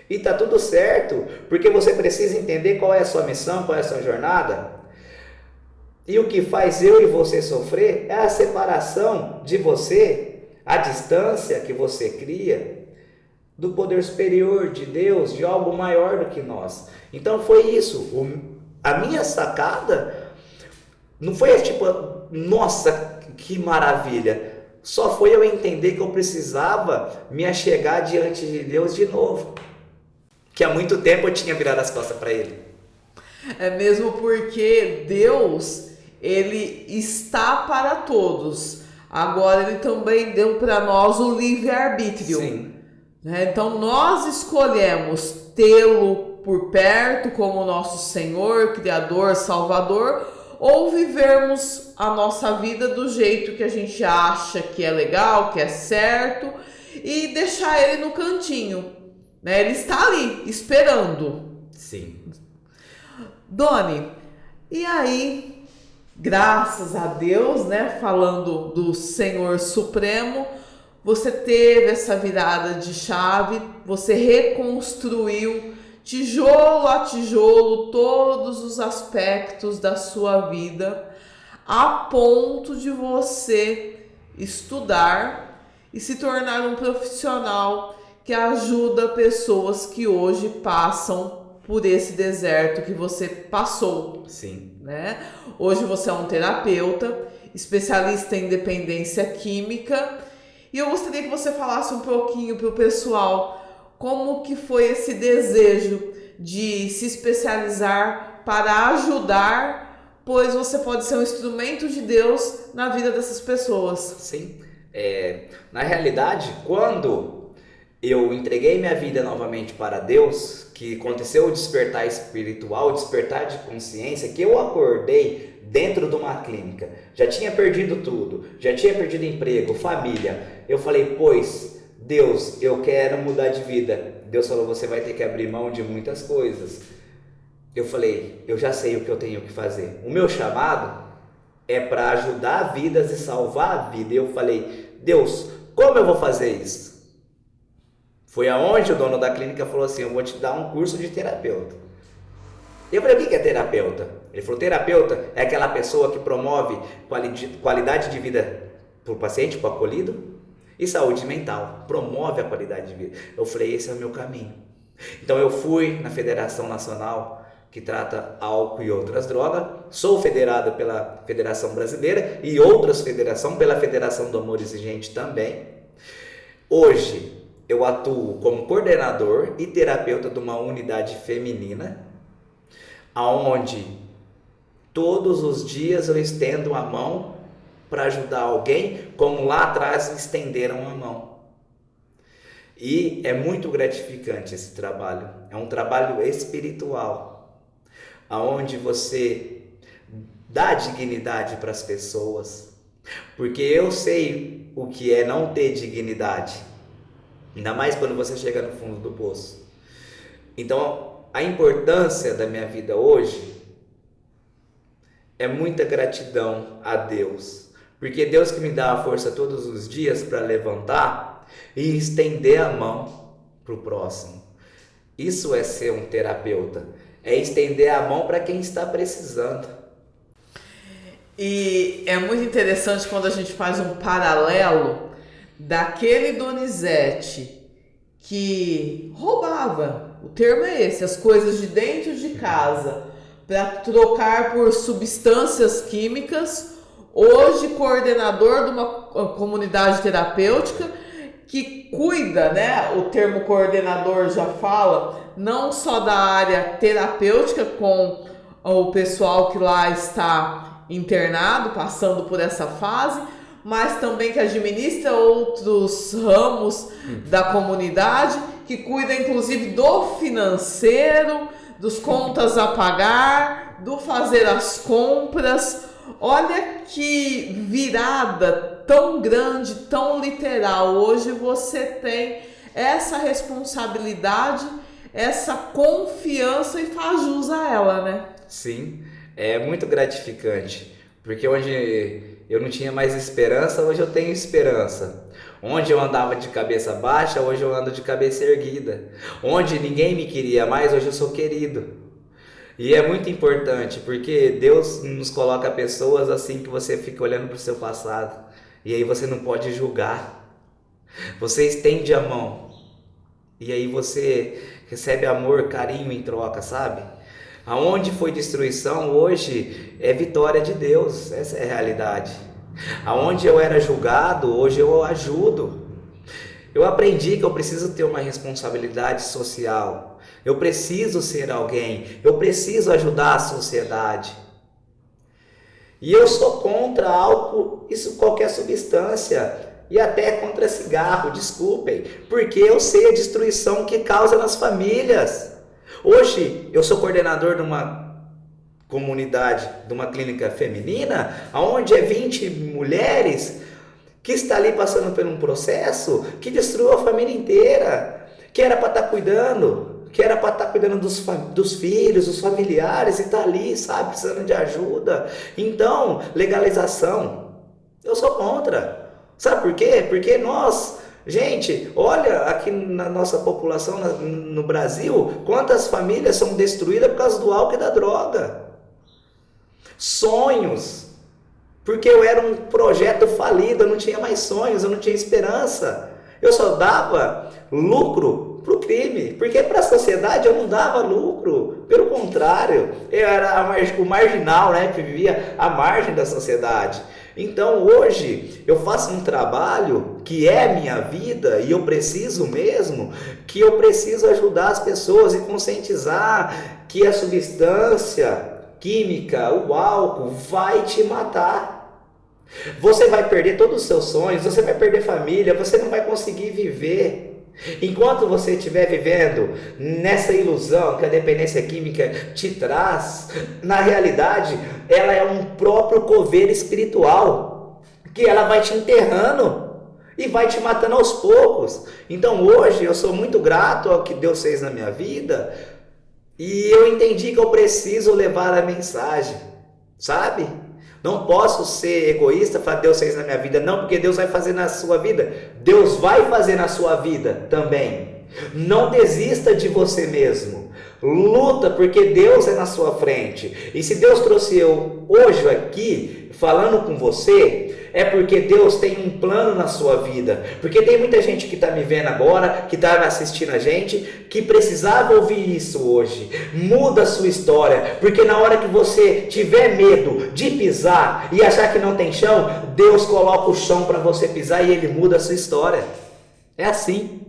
E está tudo certo, porque você precisa entender qual é a sua missão, qual é a sua jornada. E o que faz eu e você sofrer é a separação de você, a distância que você cria do poder superior, de Deus, de algo maior do que nós. Então foi isso. A minha sacada não foi tipo, nossa, que maravilha. Só foi eu entender que eu precisava me achegar diante de Deus de novo. Que há muito tempo eu tinha virado as costas para Ele. É mesmo porque Deus, Ele está para todos. Agora Ele também deu para nós o livre-arbítrio. Sim. Então nós escolhemos tê-lo por perto como nosso Senhor, Criador, Salvador, ou vivermos a nossa vida do jeito que a gente acha que é legal, que é certo, e deixar ele no cantinho, né? Ele está ali, esperando. Sim. Doni, e aí, graças a Deus, né, falando do Senhor Supremo, você teve essa virada de chave, você reconstruiu tijolo a tijolo todos os aspectos da sua vida, a ponto de você estudar e se tornar um profissional que ajuda pessoas que hoje passam por esse deserto que você passou. Sim. Né? Hoje você é um terapeuta, especialista em dependência química, e eu gostaria que você falasse um pouquinho para o pessoal como que foi esse desejo de se especializar para ajudar, pois você pode ser um instrumento de Deus na vida dessas pessoas? Sim. Na realidade, quando eu entreguei minha vida novamente para Deus, que aconteceu o despertar espiritual, o despertar de consciência, que eu acordei dentro de uma clínica, já tinha perdido tudo, já tinha perdido emprego, família. Eu falei, pois, Deus, eu quero mudar de vida. Deus falou, você vai ter que abrir mão de muitas coisas. Eu falei, eu já sei o que eu tenho que fazer. O meu chamado é para ajudar vidas e salvar a vida. E eu falei, Deus, como eu vou fazer isso? Foi aonde o dono da clínica falou assim, eu vou te dar um curso de terapeuta. Eu falei, o que é terapeuta? Ele falou, terapeuta é aquela pessoa que promove qualidade de vida para o paciente, para o acolhido, e saúde mental, promove a qualidade de vida. Eu falei, esse é o meu caminho. Então eu fui na Federação Nacional que trata álcool e outras drogas, sou federado pela Federação Brasileira e outras federações, pela Federação do Amor Exigente também. Hoje eu atuo como coordenador e terapeuta de uma unidade feminina, aonde todos os dias eu estendo a mão para ajudar alguém, como lá atrás estenderam a mão. E é muito gratificante esse trabalho. É um trabalho espiritual, aonde você dá dignidade para as pessoas. Porque eu sei o que é não ter dignidade. Ainda mais quando você chega no fundo do poço. Então, a importância da minha vida hoje é muita gratidão a Deus. Porque Deus que me dá a força todos os dias para levantar e estender a mão para o próximo. Isso é ser um terapeuta. É estender a mão para quem está precisando. E é muito interessante quando a gente faz um paralelo daquele Donizete que roubava, o termo é esse, as coisas de dentro de casa para trocar por substâncias químicas, hoje coordenador de uma comunidade terapêutica que cuida, né? O termo coordenador já fala não só da área terapêutica com o pessoal que lá está internado, passando por essa fase, mas também que administra outros ramos da comunidade, que cuida inclusive do financeiro, dos contas a pagar, do fazer as compras. Olha que virada tão grande, tão literal. Hoje você tem essa responsabilidade, essa confiança e faz jus a ela, né? Sim, é muito gratificante, porque onde eu não tinha mais esperança, hoje eu tenho esperança. Onde eu andava de cabeça baixa, hoje eu ando de cabeça erguida. Onde ninguém me queria mais, hoje eu sou querido. E é muito importante, porque Deus nos coloca pessoas assim que você fica olhando para o seu passado. E aí você não pode julgar. Você estende a mão. E aí você recebe amor, carinho em troca, sabe? Aonde foi destruição, hoje é vitória de Deus. Essa é a realidade. Aonde eu era julgado, hoje eu ajudo. Eu aprendi que eu preciso ter uma responsabilidade social. Eu preciso ser alguém. Eu preciso ajudar a sociedade. E eu sou contra álcool, isso qualquer substância. E até contra cigarro, desculpem. Porque eu sei a destruição que causa nas famílias. Hoje eu sou coordenador de uma comunidade, de uma clínica feminina, onde é 20 mulheres que está ali passando por um processo que destruiu a família inteira, que era para estar cuidando, dos filhos, dos familiares, e está ali, sabe, precisando de ajuda. Então, legalização, eu sou contra. Sabe por quê? Porque nós, gente, olha aqui na nossa população no Brasil, quantas famílias são destruídas por causa do álcool e da droga. Sonhos, porque eu era um projeto falido, eu não tinha mais sonhos, eu não tinha esperança, eu só dava lucro para o crime, porque para a sociedade eu não dava lucro, pelo contrário, eu era o marginal, né, que vivia à margem da sociedade. Então hoje eu faço um trabalho que é minha vida e eu preciso mesmo, que eu preciso ajudar as pessoas e conscientizar que a substância química, o álcool, vai te matar. Você vai perder todos os seus sonhos, você vai perder família, você não vai conseguir viver. Enquanto você estiver vivendo nessa ilusão que a dependência química te traz, na realidade ela é um próprio coveiro espiritual, que ela vai te enterrando e vai te matando aos poucos. Então hoje eu sou muito grato ao que Deus fez na minha vida e eu entendi que eu preciso levar a mensagem, sabe? Não posso ser egoísta, falar Deus fez na minha vida, não, porque Deus vai fazer na sua vida. Deus vai fazer na sua vida também. Não desista de você mesmo. Luta, porque Deus é na sua frente. E se Deus trouxe eu hoje aqui, falando com você, é porque Deus tem um plano na sua vida. Porque tem muita gente que está me vendo agora, que está assistindo a gente, que precisava ouvir isso hoje. Muda a sua história, porque na hora que você tiver medo de pisar e achar que não tem chão, Deus coloca o chão para você pisar e Ele muda a sua história. É assim.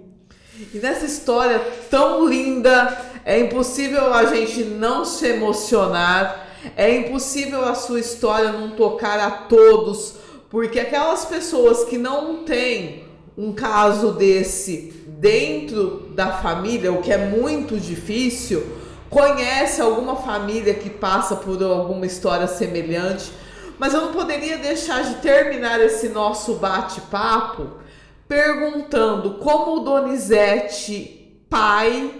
E nessa história tão linda, é impossível a gente não se emocionar, é impossível a sua história não tocar a todos, porque aquelas pessoas que não têm um caso desse dentro da família, o que é muito difícil, conhece alguma família que passa por alguma história semelhante. Mas eu não poderia deixar de terminar esse nosso bate-papo perguntando como o Donizete pai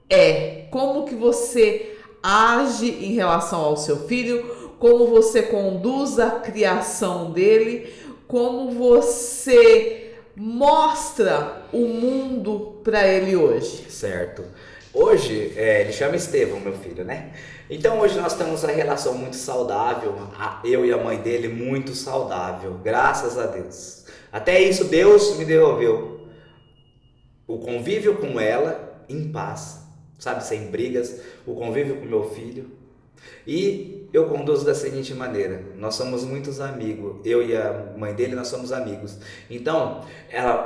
é, como que você age em relação ao seu filho, como você conduz a criação dele, como você mostra o mundo para ele hoje. Certo. Hoje, ele chama Estevão, meu filho, né? Então hoje nós temos uma relação muito saudável, eu e a mãe dele muito saudável, graças a Deus. Até isso Deus me devolveu o convívio com ela em paz, sabe, sem brigas, o convívio com meu filho. E eu conduzo da seguinte maneira: nós somos muitos amigos, eu e a mãe dele, nós somos amigos. Então,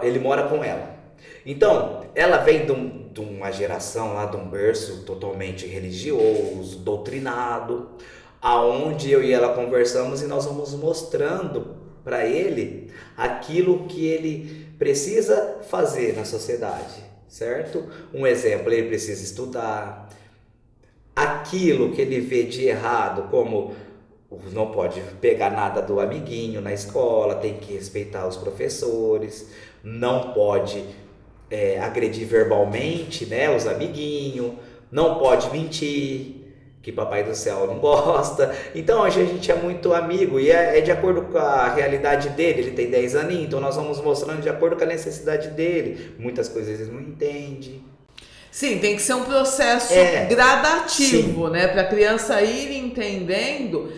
ele mora com ela. Então, ela vem de uma geração lá, de um berço totalmente religioso, doutrinado, aonde eu e ela conversamos e nós vamos mostrando para ele aquilo que ele precisa fazer na sociedade, certo? Um exemplo, ele precisa estudar. Aquilo que ele vê de errado, como não pode pegar nada do amiguinho na escola, tem que respeitar os professores, não pode agredir verbalmente, né, os amiguinhos, não pode mentir, que papai do céu não gosta. Então hoje a gente é muito amigo e é de acordo com a realidade dele. Ele tem 10 aninhos, então nós vamos mostrando de acordo com a necessidade dele. Muitas coisas ele não entende. Sim, tem que ser um processo gradativo, sim, né? Para a criança ir entendendo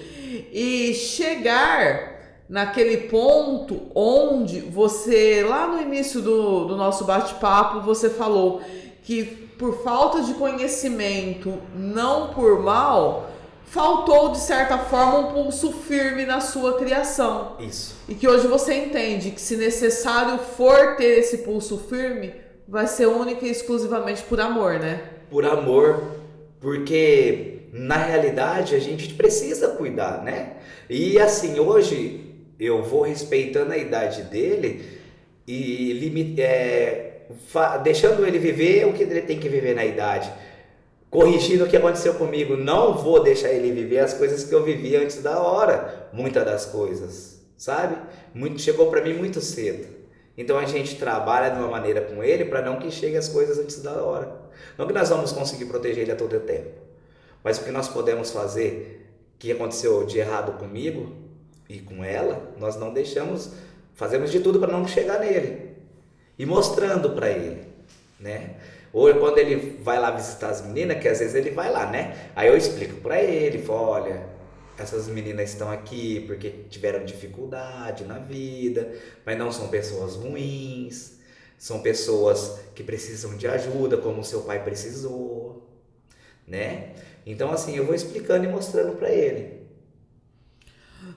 e chegar naquele ponto onde você, lá no início do nosso bate-papo, você falou que por falta de conhecimento, não por mal, faltou de certa forma um pulso firme na sua criação. Isso. E que hoje você entende que se necessário for ter esse pulso firme, vai ser única e exclusivamente por amor, né? Por amor, porque na realidade a gente precisa cuidar, né? E assim, hoje eu vou respeitando a idade dele e deixando ele viver o que ele tem que viver na idade. Corrigindo o que aconteceu comigo, não vou deixar ele viver as coisas que eu vivi antes da hora, muitas das coisas, sabe? Chegou para mim muito cedo. Então a gente trabalha de uma maneira com ele para não que chegue as coisas antes da hora. Não que nós vamos conseguir proteger ele a todo tempo, mas o que nós podemos fazer, que aconteceu de errado comigo e com ela, nós não deixamos, fazemos de tudo para não chegar nele. E mostrando para ele, né? Ou quando ele vai lá visitar as meninas, que às vezes ele vai lá, né? Aí eu explico para ele, falo, olha, essas meninas estão aqui porque tiveram dificuldade na vida, mas não são pessoas ruins, são pessoas que precisam de ajuda, como o seu pai precisou, né? Então assim, eu vou explicando e mostrando para ele.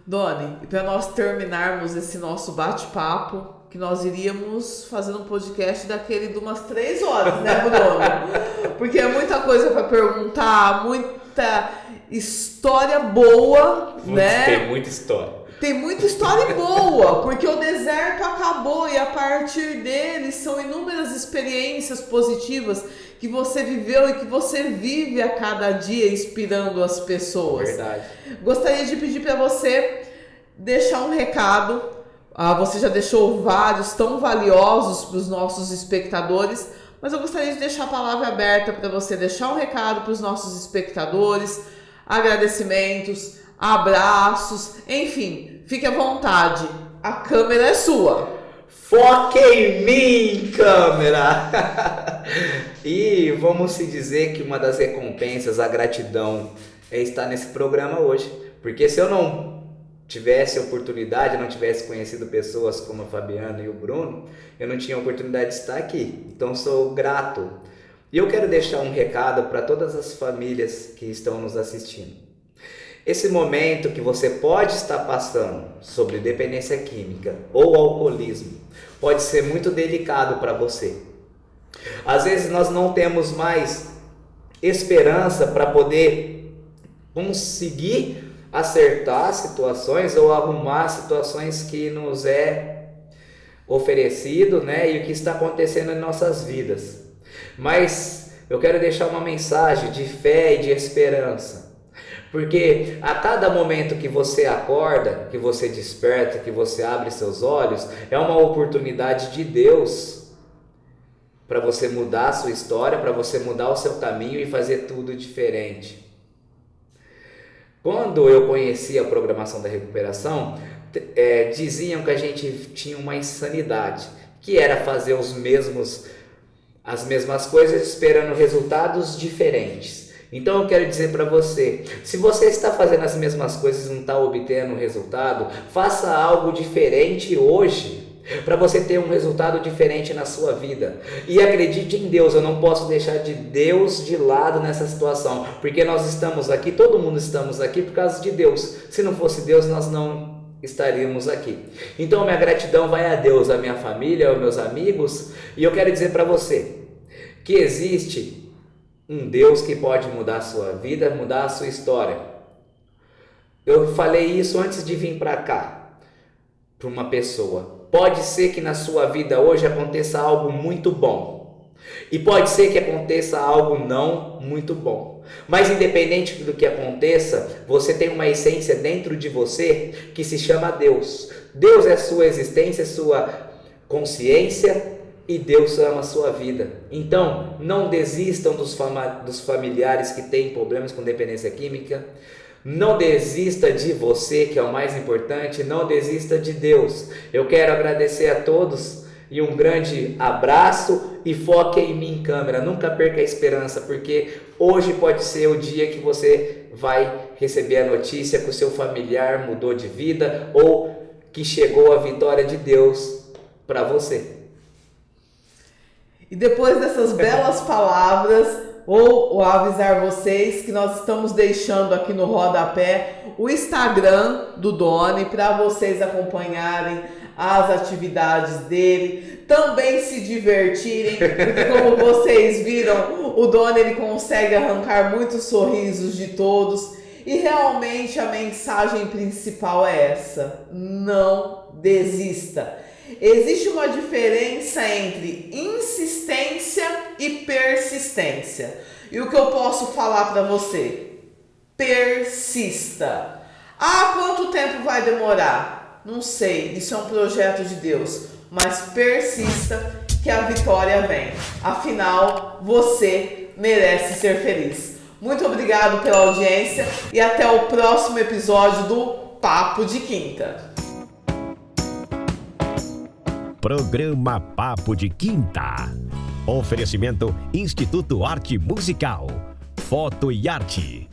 Doni, e para nós terminarmos esse nosso bate-papo, que nós iríamos fazer um podcast daquele de umas 3 horas, né, Bruno? Porque é muita coisa para perguntar, muita história boa, né? Tem muita história. Tem muita história boa, porque o deserto acabou e a partir dele são inúmeras experiências positivas que você viveu e que você vive a cada dia inspirando as pessoas. Verdade. Gostaria de pedir para você deixar um recado. Você já deixou vários tão valiosos para os nossos espectadores, mas eu gostaria de deixar a palavra aberta para você deixar um recado para os nossos espectadores, agradecimentos, abraços, enfim, fique à vontade, a câmera é sua. Foque em mim, câmera! E vamos se dizer que uma das recompensas, a gratidão, é estar nesse programa hoje. Porque se eu não tivesse oportunidade, não tivesse conhecido pessoas como a Fabiana e o Bruno, eu não tinha oportunidade de estar aqui. Então sou grato. E eu quero deixar um recado para todas as famílias que estão nos assistindo. Esse momento que você pode estar passando sobre dependência química ou alcoolismo pode ser muito delicado para você. Às vezes nós não temos mais esperança para poder conseguir acertar situações ou arrumar situações que nos é oferecido, né? E o que está acontecendo em nossas vidas. Mas eu quero deixar uma mensagem de fé e de esperança. Porque a cada momento que você acorda, que você desperta, que você abre seus olhos, é uma oportunidade de Deus para você mudar a sua história, para você mudar o seu caminho e fazer tudo diferente. Quando eu conheci a programação da recuperação, diziam que a gente tinha uma insanidade, que era fazer as mesmas coisas esperando resultados diferentes. Então eu quero dizer para você, se você está fazendo as mesmas coisas e não está obtendo resultado, faça algo diferente hoje, para você ter um resultado diferente na sua vida. E acredite em Deus, eu não posso deixar de Deus de lado nessa situação, porque nós estamos aqui, todo mundo estamos aqui por causa de Deus. Se não fosse Deus, nós não estaríamos aqui. Então minha gratidão vai a Deus, a minha família, aos meus amigos, e eu quero dizer para você que existe um Deus que pode mudar a sua vida, mudar a sua história. Eu falei isso antes de vir para cá, para uma pessoa. Pode ser que na sua vida hoje aconteça algo muito bom. E pode ser que aconteça algo não muito bom. Mas independente do que aconteça, você tem uma essência dentro de você que se chama Deus. Deus é a sua existência, sua consciência, e Deus ama a sua vida. Então, não desistam dos familiares que têm problemas com dependência química. Não desista de você, que é o mais importante. Não desista de Deus. Eu quero agradecer a todos e um grande abraço. E foque em mim, câmera. Nunca perca a esperança, porque hoje pode ser o dia que você vai receber a notícia que o seu familiar mudou de vida ou que chegou a vitória de Deus para você. E depois dessas belas palavras, vou avisar vocês que nós estamos deixando aqui no rodapé o Instagram do Doni para vocês acompanharem as atividades dele, também se divertirem, porque como vocês viram, o Doni ele consegue arrancar muitos sorrisos de todos. E realmente a mensagem principal é essa: não desista. Existe uma diferença entre insistência e persistência. E o que eu posso falar para você? Persista. Quanto tempo vai demorar? Não sei, isso é um projeto de Deus. Mas persista que a vitória vem. Afinal, você merece ser feliz. Muito obrigado pela audiência e até o próximo episódio do Papo de Quinta. Programa Papo de Quinta. Oferecimento Instituto Arte Musical. Foto e Arte.